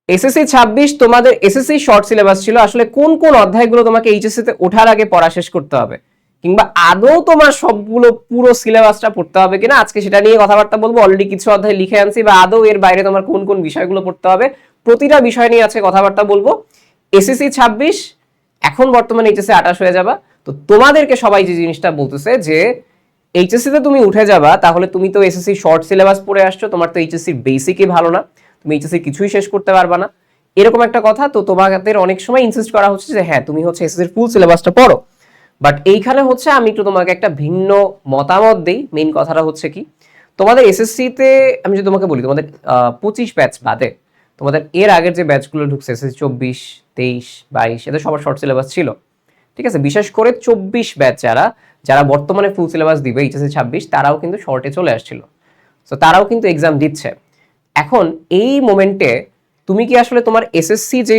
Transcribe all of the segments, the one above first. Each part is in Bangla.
এসএসসি 26 তোমাদের এসএসসি শর্ট সিলেবাস ছিল। আসলে কোন কোন অধ্যায়গুলো তোমাকে এইচএসসি তে ওঠার আগে পড়া শেষ করতে হবে, কিংবা আদৌ তোমার সবগুলো পুরো সিলেবাসটা পড়তে হবে কিনা, আজকে সেটা নিয়ে কথাবার্তা বলবো। অলরেডি কিছু অধ্যায় লিখে আনছি, বা আদৌ এর বাইরে তোমার কোন কোন বিষয়গুলো পড়তে হবে, প্রতিটা বিষয় নিয়ে আজকে কথাবার্তা বলবো। এসএসসি 26 এখন বর্তমানে এইচএসসি 28 হয়ে যাবা। তো তোমাদেরকে সবাই যে জিনিসটা বলতেছে যে এইচএসসি তে তুমি উঠে যাবা, তাহলে তুমি তো এসএসসি শর্ট সিলেবাস পড়ে আসছো, তোমার তো এইচএসসির বেসিকই ভালো না, তুমি এইচএসসি কিছুই শেষ করতে পারবা না, এরকম একটা কথা। তো তোমাদের অনেক সময় ইনসিস্ট করা হচ্ছে যে হ্যাঁ তুমি হচ্ছে এসএসসির ফুল সিলেবাসটা পড়ো। বাট এইখানে হচ্ছে আমি একটু তোমাকে একটা ভিন্ন মতামত দেই। মেইন কথাটা হচ্ছে কি, তোমাদের এসএসসি তে আমি যদি তোমাকে বলি, তোমাদের 25 ব্যাচ বাদে তোমাদের এর আগের যে ব্যাচগুলো ঢুকছে, এসএসসি 24, 23, 22, এদের সবার শর্ট সিলেবাস ছিল, ঠিক আছে। বিশেষ করে 24 ব্যাচ যারা যারা বর্তমানে ফুল সিলেবাস দিবে এইচএসসি 26, তারাও কিন্তু শর্টে চলে আসছিল। তো তারাও কিন্তু এক্সাম দিচ্ছে। এখন এই মোমেন্টে তুমি কি আসলে তোমার এসএসসি যে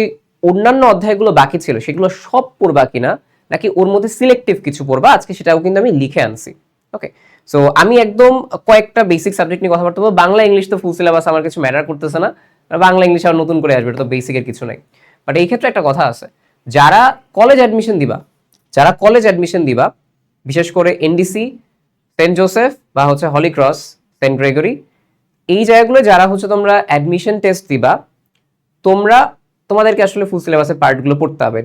অন্যান্য অধ্যায়গুলো বাকি ছিল সেগুলো সব পড়বা কিনা, নাকি ওর মধ্যে সিলেক্টিভ কিছু পড়বা, আজকে সেটাও কিন্তু আমি লিখে আনছি। ওকে, সো আমি একদম কয়েকটা বেসিক সাবজেক্ট নিয়ে কথাবার্তা বলবো। বাংলা ইংলিশ তো ফুল সিলেবাস আমার কিছু ম্যাটার করতেছে না, বাংলা ইংলিশ আর নতুন করে আসবে, এটা তো বেসিকের কিছু নাই। বাট এই ক্ষেত্রে একটা কথা আছে, যারা কলেজ অ্যাডমিশন দিবা, বিশেষ করে এনডিসি, সেন্ট জোসেফ বা হচ্ছে হলি ক্রস, সেন্ট গ্রেগরি, এই জায়গাগুলো যারা হচ্ছে তোমরা অ্যাডমিশন টেস্ট দিবা, তোমাদেরকে আসলে ফুল সিলেবাসের পার্টগুলো পড়তে হবে।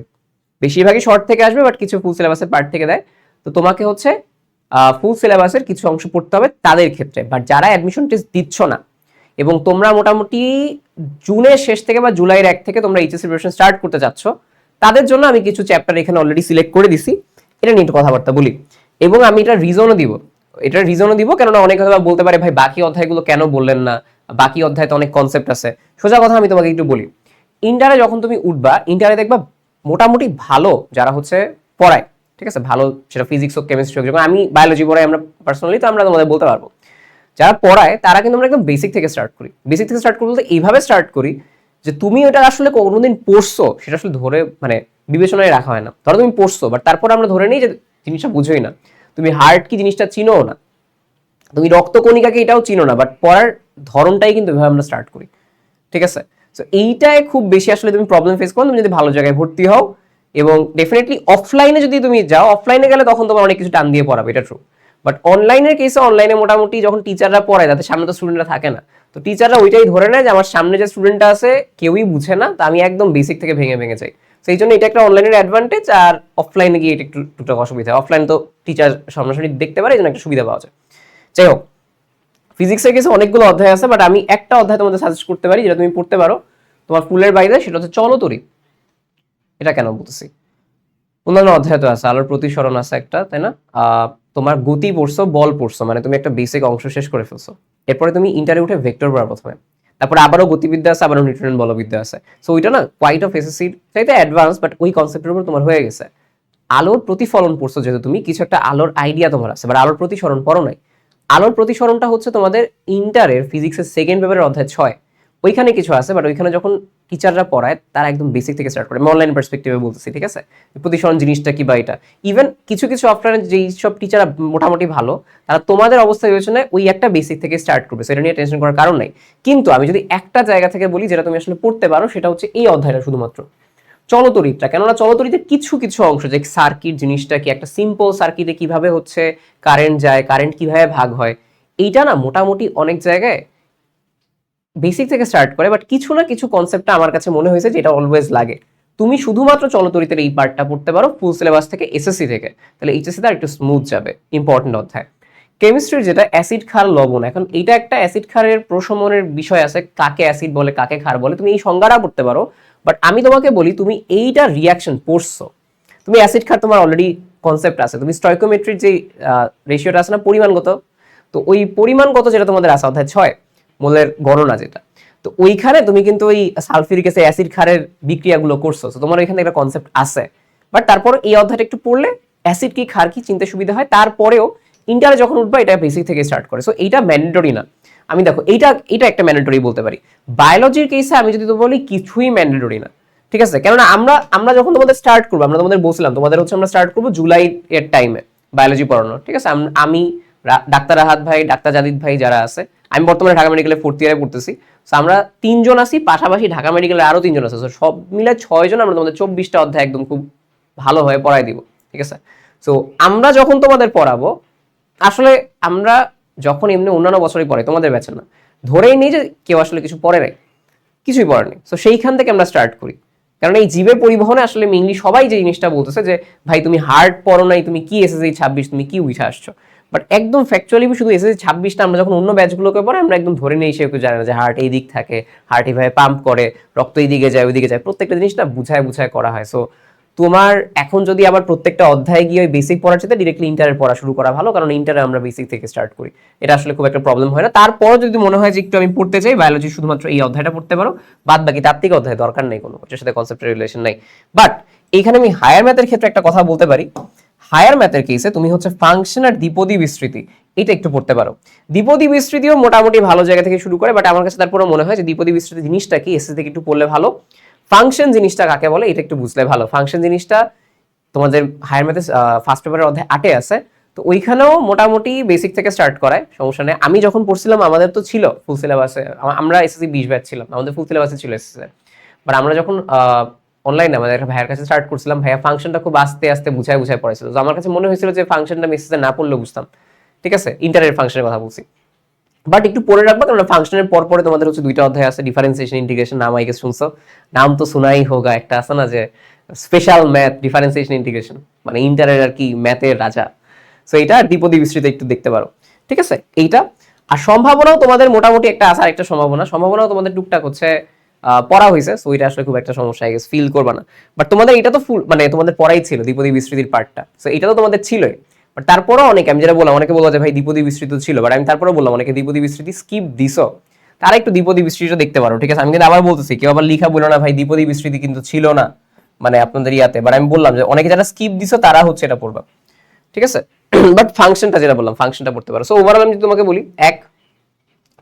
বেশিরভাগই শর্ট থেকে আসবে, বাট কিছু ফুল সিলেবাসের পার্ট থেকে দেয়। তো তোমাকে হচ্ছে ফুল সিলেবাসের কিছু অংশ পড়তে হবে তাদের ক্ষেত্রে। বাট যারা অ্যাডমিশন টেস্ট দিচ্ছ না, এবং তোমরা মোটামুটি জুনের শেষ থেকে বা জুলাইয়ের 1 থেকে তোমরা এইচএসসি প্রিপারেশন স্টার্ট করতে যাচ্ছ, তাদের জন্য আমি কিছু চ্যাপ্টার এখানে অলরেডি সিলেক্ট করে দিছি, এটা নিয়ে একটু কথাবার্তা বলি। এবং আমি এটা রিজনও দিব, কেননা অনেকে হয়তো বলতে পারে ভাই বাকি অধ্যায়গুলো কেন বললেন না, বাকি অধ্যায়ে তো অনেক কনসেপ্ট আছে। সোজা কথা আমি তোমাকে একটু বলি, ইন্টারে যখন তুমি উঠবা, ইন্টারে দেখবা মোটামুটি ভালো যারা হচ্ছে পড়ায়, ঠিক আছে, ভালো, সেটা ফিজিক্স হোক, কেমিস্ট্রি হোক, যখন আমি বায়োলজি পড়াই আমরা পার্সোনালি, তো আমরা তোমাদের বলতে পারবো, যারা পড়ায় তারা কিন্তু আমরা একদম বেসিক থেকে স্টার্ট করি। বলতে এইভাবে স্টার্ট করি যে তুমি ওটা আসলে কোনোদিন পড়ছো সেটা আসলে ধরে মানে বিবেচনায় রাখা হয় না। ধরো তুমি পড়ছো, বাট তারপর আমরা ধরে নিই যে জিনিসটা বুঝোই না, তুমি হার্ট কি জিনিসটা চিনো না, তুমি রক্তকণিকাকে এটাও চিনো না, বাট পড়ার ধরনটাই কিন্তু এভাবে আমরা স্টার্ট করি, ঠিক আছে। তো এইটাই খুব বেশি আসলে তুমি প্রবলেম ফেস করো তুমি যদি ভালো জায়গায় ভর্তি হও। এবং ডেফিনেটলি অফলাইনে যদি তুমি যাও, অফলাইনে গেলে তখন তোমার অনেক কিছু টান দিয়ে পড়াবে, এটা ট্রু। বাট অনলাইনের কেসে, অনলাইনে মোটামুটি যখন টিচাররা পড়ায়, তাদের সামনে তো স্টুডেন্টরা থাকে না, তো টিচাররা ওইটাই ধরে নেয় যে আমার সামনে যে স্টুডেন্টটা আছে কেউই বুঝে না, তা আমি একদম বেসিক থেকে ভেঙে ভেঙে যাই। সেই জন্য এটা একটা অনলাইনের অ্যাডভান্টেজ, আর অফলাইনে গিয়ে এটা একটু টুকটাক অসুবিধা। অফলাইন তো টিচার সামনাসামনি দেখতে পারে, এই জন্য একটা সুবিধা পাওয়া যায়। যাই হোক, ফিজিক্সের কেসে অনেকগুলো অধ্যায় আছে, বাট আমি একটা অধ্যায় তোমাদের সাজেস্ট করতে পারি যেটা তুমি পড়তে পারো তোমার ফুলের বাইরে, সেটা হচ্ছে চলতরি। এটা কেন বলতেছি, অন্যান্য অধ্যায় তো আছে, আলোর প্রতিসরণ আছে একটা, তাই না, তোমার গতি পড়ছো, বল পড়ছো, মানে তুমি একটা বেসিক অংশ শেষ করে ফেলছো। এরপরে তুমি ইন্টারে উঠে ভেক্টর পড়া প্রথমে, তারপরে আবারও গতিবিদ্যা আছে, আবারও নিউটনের বলবিদ্যা আছে। সো ওইটা না কোয়াইট অফ এসএসসির চাইতে অ্যাডভান্স, বাট ওই কনসেপ্টের উপর তোমার হয়ে গেছে। আলোর প্রতিফলন পড়ছো, যেহেতু তুমি কিছু একটা আলোর আইডিয়া তোমার আছে, বাট আলোর প্রতিসরণ পড়ো নাই। আলোর প্রতিসরণটা হচ্ছে তোমাদের ইন্টারের ফিজিক্সের সেকেন্ড পেপারের অধ্যায় 6, ওইখানে কিছু আছে। বাট ওইখানে যখন টিচাররা পড়ায় তারা একদম বেসিক থেকে স্টার্ট করে, আমি অনলাইন পার্সপেক্টিভে বলতেছি, ঠিক আছে। প্রতিসরণ জিনিসটা কি বা এটা, ইভেন কিছু কিছু অফলাইনে যেই সব টিচাররা মোটামুটি ভালো, তারা তোমাদের অবস্থা বিবেচনায় ওই একটা বেসিক থেকে স্টার্ট করবে, সেটা নিয়ে টেনশন করার কারণ নাই। কিন্তু আমি যদি একটা জায়গা থেকে বলি যেটা তুমি আসলে পড়তে পারো, সেটা হচ্ছে এই অধ্যায়টা শুধুমাত্র চলতরিতটা। কেননা চলতরিতে কিছু কিছু অংশ, যে সার্কিট জিনিসটা কি, একটা সিম্পল সার্কিটে কিভাবে হচ্ছে কারেন্ট যায়, কারেন্ট কিভাবে ভাগ হয়, এইটা না মোটামুটি অনেক জায়গায় বেসিক থেকে স্টার্ট করে। বাট কিছু না কিছু কনসেপ্টটা আমার কাছে মনে হয়েছে যে এটা অলওয়েজ লাগে। তুমি শুধুমাত্র চলতরিতের এই পার্টটা পড়তে পারো ফুল সিলেবাস থেকে, এসএসসি থেকে, তাহলে এইচএসসি তে একটু স্মুথ যাবে। ইম্পর্টেন্ট অধ্যায় কেমিস্ট্রির যেটা অ্যাসিড ক্ষার লবণ, এখন এইটা একটা অ্যাসিড ক্ষারের প্রশমনের বিষয় আছে, কাকে অ্যাসিড বলে কাকে ক্ষার বলে, তুমি এই সংজ্ঞাটা পড়তে পারো। বাট আমি তোমাকে বলি, তুমি এইটা রিয়াকশন পড়ছো, তুমি অ্যাসিড ক্ষার তোমার অলরেডি কনসেপ্ট আছে, তুমি স্টয়কোমেট্রির যে রেশিওটা আছে না পরিমাণগত, তো ওই পরিমাণগত যেটা তোমাদের আছে অধ্যায় 6 মোলের গণনা যেটা, তো ওইখানে তুমি কিন্তু ওই সালফিউরিক অ্যাসিড ক্ষারের বিক্রিয়াগুলো করছো, তো তোমার এখানে একটা কনসেপ্ট আছে। বাট তারপর এই অধ্যায়টা একটু পড়লে অ্যাসিড কি ক্ষার কি চিনতে সুবিধা হয়। তারপরেও ইন্টারে যখন উঠবা এটা বেসিক থেকে স্টার্ট করে, সো এইটা ম্যান্ডেটরি না। আমি দেখো এইটা একটা ম্যান্ডেটরি বলতে পারি। বায়োলজির কেসে আমি যদি তো বলি কিছুই ম্যান্ডেটরি না, ঠিক আছে। কেননা আমরা যখন তোমাদের স্টার্ট করবো, আমরা তোমাদের বলছিলাম তোমাদের হচ্ছে আমরা স্টার্ট করবো জুলাই এর টাইমে বায়োলজি পড়ানো, ঠিক আছে। আমি ডাক্তার রাহাত ভাই, ডাক্তার জাদিদ ভাই যারা আছে, আমি বর্তমানে ঢাকা মেডিকেলে 4th ইয়ারে পড়তেছি। সো আমরা 3জন আছি, পাশাপাশি ঢাকা মেডিকেলে আরো 3জন আছে। সব মিলে 6জন আমরা তোমাদের 24টা অধ্যায় একদম খুব ভালোভাবে পড়াই দিব, ঠিক আছে? সো আমরা যখন তোমাদের পড়াবো, আসলে আমরা যখন এমনি অন্যান্য বছরই পড়ে তোমাদের ব্যাচে না, ধরেই নেই যে কেউ আসলে কিছু পড়ে নাই, কিছুই পড়ে নেই। সো সেইখান থেকে আমরা স্টার্ট করি, কারণ এই জীবের পরিবহনে আসলে মেইনলি সবাই যে জিনিসটা বলতেছে যে ভাই তুমি হার্ড পড়ো নাই, তুমি কি এসএসসি 26 তুমি কি উঠে আসছো, বাট একদম ফ্যাকচুয়ালি শুধু এসএসসি 26টা আমরা যখন অন্য ব্যাচগুলোকে পড়ে আমরা একদম ধরে নেই সে কেউ জানে না যে হার্ট এই দিক থাকে, হার্ট এইভাবে পাম্প করে, রক্ত এই দিকে যায় ওই দিকে যায়, প্রত্যেকটা জিনিস না বুঝায় বুঝায় করা হয়। সো তোমার এখন যদি আবার প্রত্যেকটা অধ্যায়ে গিয়ে ওই বেসিক পড়ার চেয়ে ডিরেক্টলি ইন্টারের পড়া শুরু করা ভালো, কারণ ইন্টারে আমরা বেসিক থেকে স্টার্ট করি, এটা আসলে খুব একটা প্রবলেম হয় না। তারপর যদি মনে হয় যে একটু আমি পড়তে চাই বায়োলজি, শুধুমাত্র এই অধ্যায়টা পড়তে পারো, বাদ বাকি তাত্ত্বিক অধ্যায় দরকার নেই, কোনো ওটার সাথে কনসেপ্টের রিলেশন নাই। বাট এইখানে আমি হায়ার ম্যাথের ক্ষেত্রে একটা কথা বলতে পারি, হায়ার ম্যাথের কেসে তুমি হচ্ছে ফাংশন আর দ্বিপদী বিস্তৃতি এটা একটু পড়তে পারো। দ্বিপদী বিস্তৃতিও মোটামুটি ভালো জায়গা থেকে শুরু করে, বাট আমার কাছে তারপরে মনে হয় যে দ্বিপদী বিস্তৃতি জিনিসটা কি এসএসসি থেকে একটু পড়লে ভালো। ফাংশন জিনিসটা কাকে বলে এটা একটু বুঝলে ভালো। ফাংশন জিনিসটা তোমাদের হায়ার ম্যাথে ফার্স্ট পেপারের অধ্যায় 8 আছে, তো ওইখানেও মোটামুটি বেসিক থেকে স্টার্ট করায়, সমস্যা নেই। আমি যখন পড়ছিলাম আমাদের তো ছিল ফুল সিলেবাসে, আমরা এসএসসি 20 ব্যাচ ছিলাম, আমাদের ফুল সিলেবাসে ছিল এসএসসি। বাট আমরা যখন অনলাইনে আমাদের একটা ভাইয়ের কাছে স্টার্ট করছিলাম, ভাইয়া ফাংশনটা খুব আস্তে আস্তে বুঝায় বুঝায় পড়াইছিল। তো আমার কাছে মনে হয়েছিল যে ফাংশনটা মেসেজে না পড়লে বুঝতাম, ঠিক আছে? ইন্টারের ফাংশনের কথা বলছি, বাট একটু পড়ে রাখবো, কারণ ফাংশনের পর পরে তোমাদের হচ্ছে 2টা অধ্যায় আছে, ডিফারেন্সিয়েশন ইন্টিগ্রেশন, নাম আই গেস শুনছো, নাম তো শোনাই হোগা, একটা আছে না যে স্পেশাল ম্যাথ ডিফারেন্সিয়েশন ইন্টিগ্রেশন, মানে ইন্টারের আর কি ম্যাথের রাজা। সো এটা দ্বিপদী বিস্তৃতি একটু দেখতে পারো, ঠিক আছে? এইটা আর সম্ভাবনাও তোমাদের মোটামুটি একটা আছে, আরেকটা সম্ভাবনাও তোমাদের টুকটাক হচ্ছে পড়া হয়েছে। সো এটা আসলে খুব একটা সমস্যা আই গেস ফিল করবা না। বাট তোমাদের এটা তো ফুল মানে তোমাদের পড়াই ছিল দ্বিপদী বিস্তৃতির পার্টটা, সো এটা তো তোমাদের ছিলই। বাট তারপরেও অনেকে, আমি যেটা বললাম, অনেকে বলবো যে ভাই দ্বিপদী বিস্তৃত ছিল, বাট আমি তারপরে বললাম অনেকে দ্বিপদী বিস্তৃতি স্কিপ দিছো, তারা একটু দ্বিপদী বিস্তৃতিটা দেখতে পারো, ঠিক আছে? আমি কিন্তু আবার বলতেছি, কেউ আবার লিখা বলো না ভাই দ্বিপদী বিস্তৃতি কিন্তু ছিল না মানে আপনাদের ইয়াতে, বাট আমি বললাম যে অনেকে যারা স্কিপ দিছো তারা হচ্ছে এটা পড়বা, ঠিক আছে? বাট ফাংশনটা যেটা বললাম ফাংশনটা পড়তে পারো। সো ওভারঅল আমি যদি তোমাকে বলি 1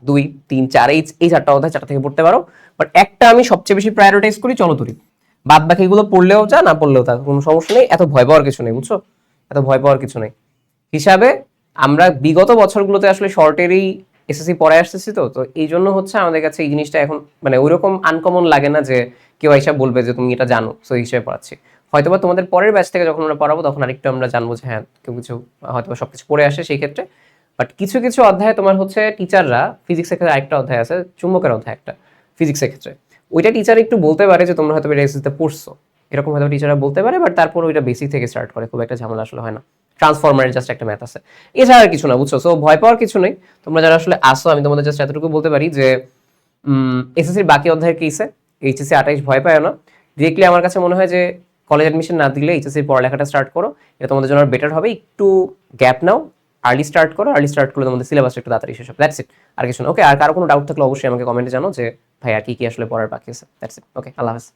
2 3 4 এই 4টা অধ্যায় 4টা থেকে পড়তে পারো, বাট একটা আমি সবচেয়ে বেশি প্রায়োরিটাইজ করি চলতরি, বাদ বাকি এগুলো পড়লেও যা না পড়লেও তা কোনো সমস্যা নেই, এত ভয় পাওয়ার কিছু নেই, বুঝছো? এত ভয় পাওয়ার কিছু নেই। হিসাবে আমরা বিগত বছরগুলোতে আসলে শর্টেরই এসএসসি পড়ে আসতেছি, তো তো এই জন্য হচ্ছে আমাদের কাছে এই জিনিসটা এখন মানে ওইরকম আনকমন লাগে না যে কেউ এসে বলবে যে তুমি এটা জানো, সো এই হিসেবে পড়াচ্ছি। হয়তোবা তোমাদের পরের ব্যাচ থেকে যখন আমরা পড়াবো তখন আরেকটু আমরা জানবো যে হ্যাঁ কেউ কিছু হয়তোবা সবকিছু পড়ে আসে সেই ক্ষেত্রে। বাট কিছু কিছু অধ্যায়ে তোমার হচ্ছে টিচাররা, ফিজিক্সের ক্ষেত্রে আরেকটা অধ্যায় আছে, চুম্বকের অধ্যায় একটা ফিজিক্সের ক্ষেত্রে, ওইটা টিচার একটু বলতে পারে যে তোমরা হয়তো এটা এসএসসিতে পড়ছো, এরকম হয়তো টিচাররা বলতে পারে, বাট তারপর ওইটা বেসিক থেকে স্টার্ট করে, খুব একটা ঝামেলা আসলে হয় না। ট্রান্সফরমারের জাস্ট একটা ম্যাথ আছে, এছাড়া আর কিছু না, বুঝছো? সো ভয় পাওয়ার কিছু নেই। তোমরা যারা আসলে আসো, আমি তোমাদের জাস্ট এতটুকু বলতে পারি যে এসএসসির বাকি অধ্যায়ের কেসে এইচএসসি 28 ভয় পায় না। ডিরেক্টলি আমার কাছে মনে হয় যে কলেজ অ্যাডমিশন না দিলে এইচএসসির পড়ালেখাটা স্টার্ট করো, এটা তোমাদের জন্য বেটার হবে। একটু গ্যাপ নাও, আর্লি স্টার্ট করো, আর্লি স্টার্ট করলে তোমাদের সিলেবাস একটু তাড়াতাড়ি শেষ হবে। দ্যাটস ইট, আর কিছু না। ওকে, আর কারো কোনো ডাউট থাকলে অবশ্যই আমাকে কমেন্টে জানো যে ভাই আর কি কি আসলে পড়ার বাকি আছে। দ্যাটস ইট, ওকে, আল্লাহ হাফেজ।